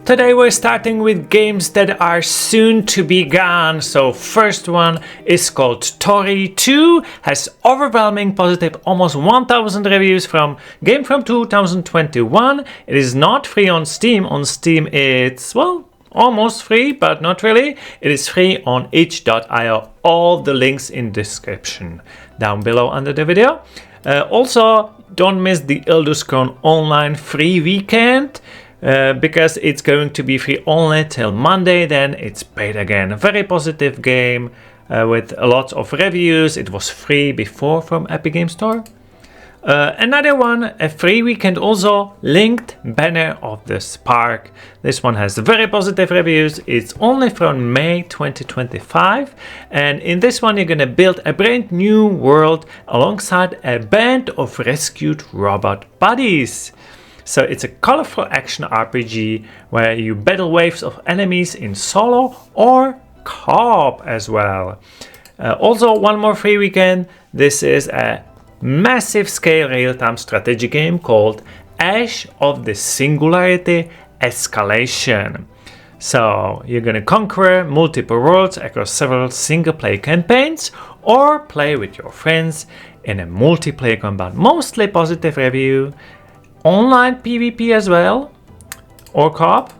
Today we're starting with games that are soon to be gone. So first one is called Toree 2, has overwhelming positive, almost 1000 reviews from game from 2021. It is not free on Steam. On Steam it's, well, almost free, but not really. It is free on itch.io. All the links in description down below under the video. Also, don't miss the Elder Scrolls Online free weekend. Because it's going to be free only till Monday, then it's paid again. A very positive game with a lot of reviews. It was free before from Epic Game Store. Another one, a free weekend also, Lynked, Banner of the Spark. This one has very positive reviews. It's only from May 2025. And in this one you're gonna build a brand new world alongside a band of rescued robot buddies. So it's a colorful action RPG where you battle waves of enemies in solo or co-op as well. Also, one more free weekend. This is a massive scale real-time strategy game called Ash of the Singularity Escalation. So you're gonna conquer multiple worlds across several single-player campaigns or play with your friends in a multiplayer combat. Mostly positive review. Online PvP as well, or co-op.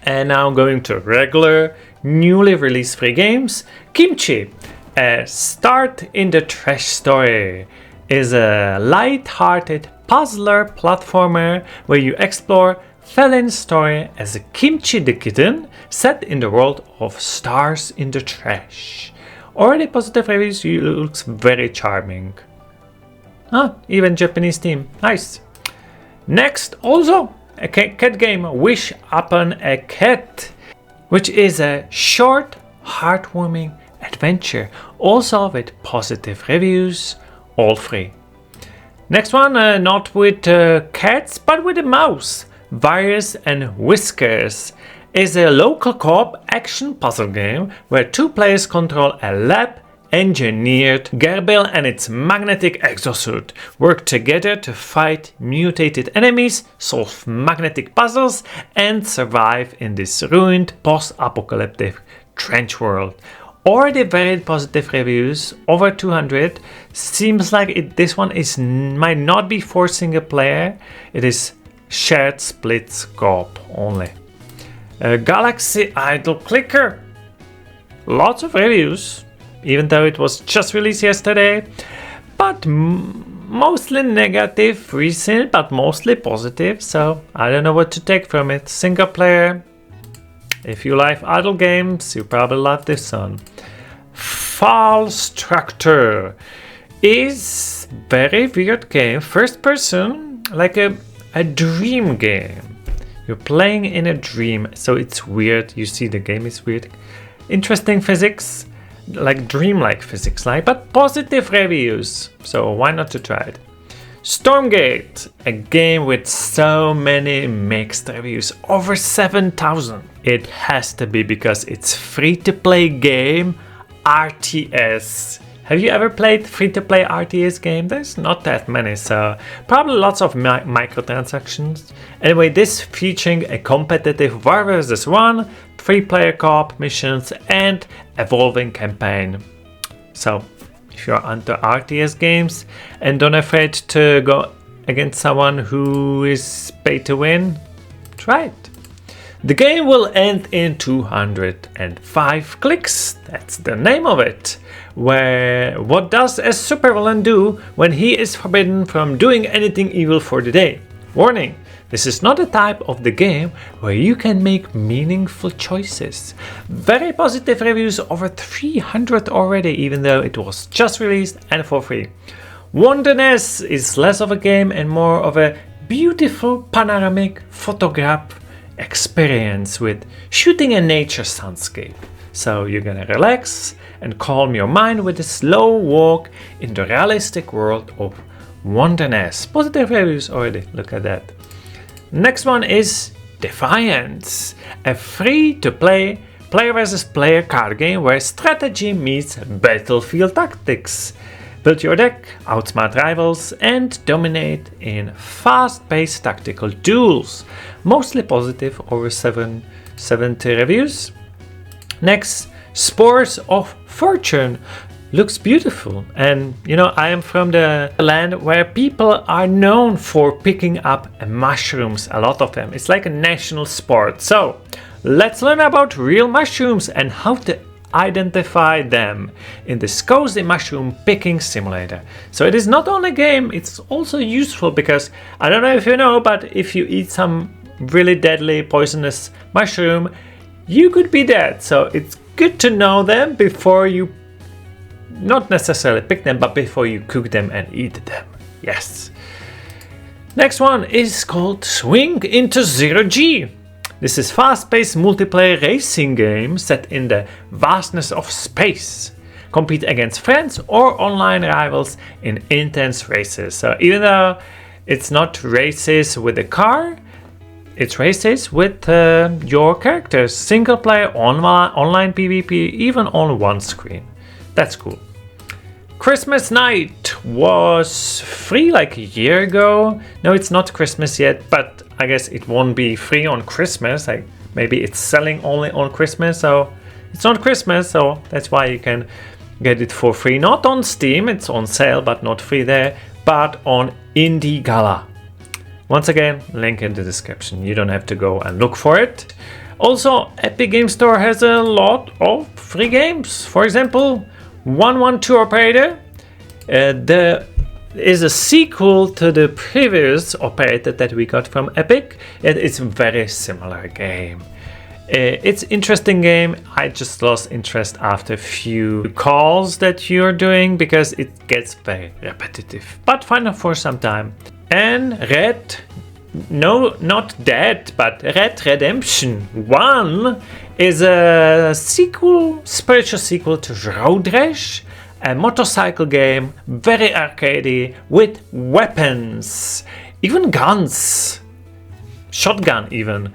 And now going to regular, newly released free games. Kimchi, a start in the trash story, is a light-hearted puzzler platformer where you explore Fellin's story as a Kimchi the kitten set in the world of stars in the trash. Already positive reviews, looks very charming. Even Japanese team, nice. Next, also a cat game, Wish Upon a Cat, which is a short, heartwarming adventure, also with positive reviews, all free. Next one, not with cats, but with a mouse, Virus and Whiskers, is a local co-op action puzzle game where two players control a lab engineered Gerbil and its magnetic exosuit work together to fight mutated enemies, solve magnetic puzzles, and survive in this ruined post-apocalyptic trench world. Already very positive reviews, over 200. Seems like this one might not be for single player. It is shared split scope only. Galaxy Idle Clicker, lots of reviews. Even though it was just released yesterday, but mostly negative recent, but mostly positive, so I don't know what to take from it. Single player, if you like idle games, you probably love this one. FALLSTRUKTUR is very weird game, first person, like a dream game. You're playing in a dream, so it's weird. You see the game is weird. Interesting physics. Like dreamlike physics, but positive reviews, so why not to try it. Stormgate, a game with so many mixed reviews, over 7,000. It has to be because it's free-to-play game RTS. Have you ever played free-to-play RTS game? There's not that many, so probably lots of microtransactions. Anyway, this featuring a competitive 1 vs 1, 3-player co-op missions, and evolving campaign. So, if you're into RTS games and don't afraid to go against someone who is paid to win, try it. The game will end in 205 clicks, that's the name of it. Where what does a supervillain do when he is forbidden from doing anything evil for the day? Warning, this is not a type of the game where you can make meaningful choices. Very positive reviews, over 300 already, even though it was just released and for free. Wanderness is less of a game and more of a beautiful panoramic photograph experience with shooting a nature soundscape. So you're gonna relax and calm your mind with a slow walk in the realistic world of Wanderness. Positive reviews already, look at that. Next one is Dfiance, a free-to-play player versus player card game where strategy meets battlefield tactics. Build your deck, outsmart rivals, and dominate in fast-paced tactical duels. Mostly positive, over 770 reviews. Next, Spores of Fortune. Looks beautiful, and you know, I am from the land where people are known for picking up mushrooms, a lot of them. It's like a national sport. So let's learn about real mushrooms and how to identify them in this cozy mushroom picking simulator. So it is not only a game, it's also useful because I don't know if you know, but if you eat some really deadly poisonous mushroom, you could be dead. So it's good to know them before you not necessarily pick them, but before you cook them and eat them. Yes. Next one is called Swing into Zero G. This is fast-paced multiplayer racing game set in the vastness of space. Compete against friends or online rivals in intense races. So even though it's not races with a car, it's races with your characters. Single player, online PvP, even on one screen. That's cool. Christmas Night was free like a year ago. No, it's not Christmas yet, but I guess it won't be free on Christmas. Like maybe it's selling only on Christmas, so it's not Christmas, so that's why you can get it for free. Not on Steam, it's on sale, but not free there, but on Indie Gala. Once again, link in the description. You don't have to go and look for it. Also, Epic Game Store has a lot of free games. For example, 112 Operator. There is a sequel to the previous Operator that we got from Epic. It's a very similar game. It's an interesting game. I just lost interest after a few calls that you're doing because it gets very repetitive. But fun for some time. And not Dead, but Red Redemption 1 is a sequel, spiritual sequel to Road Rash, a motorcycle game, very arcadey, with weapons, even guns, shotgun even.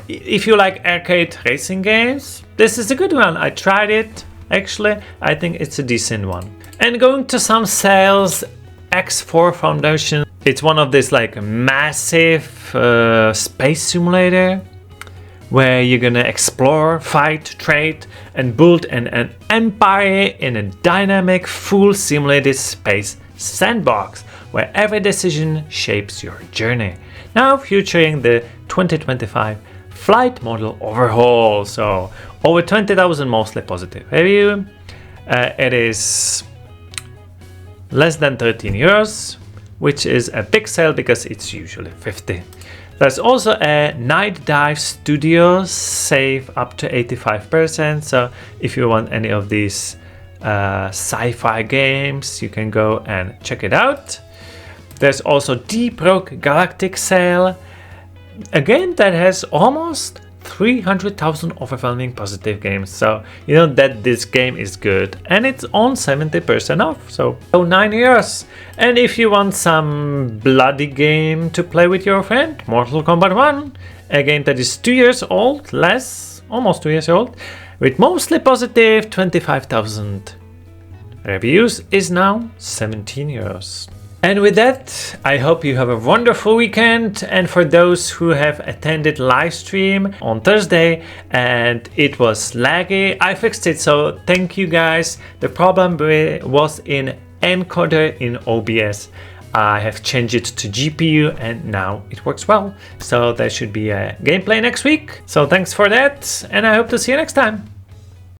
If you like arcade racing games, this is a good one. I tried it, actually. I think it's a decent one. And going to some sales, X4 Foundation. It's one of this like massive space simulator where you're gonna explore, fight, trade, and build an empire in a dynamic, full simulated space sandbox where every decision shapes your journey. Now featuring the 2025 flight model overhaul. So over 20,000 mostly positive review. It is less than 13 euros, which is a big sale because it's usually 50. There's also a NIGHTDIVE Studio, save up to 85%. So if you want any of these sci-fi games, you can go and check it out. There's also Deep Rock Galactic sale, a game that has almost 300,000 overwhelming positive games. So you know that this game is good, and it's on 70% off, so 9 euros. And if you want some bloody game to play with your friend, Mortal Kombat 1, a game that is 2 years old, almost 2 years old, with mostly positive 25,000 reviews, is now 17 euros. And with that, I hope you have a wonderful weekend. And for those who have attended live stream on Thursday and it was laggy, I fixed it, so thank you guys. The problem was in encoder in OBS. I have changed it to GPU and now it works well. So there should be a gameplay next week. So thanks for that, and I hope to see you next time.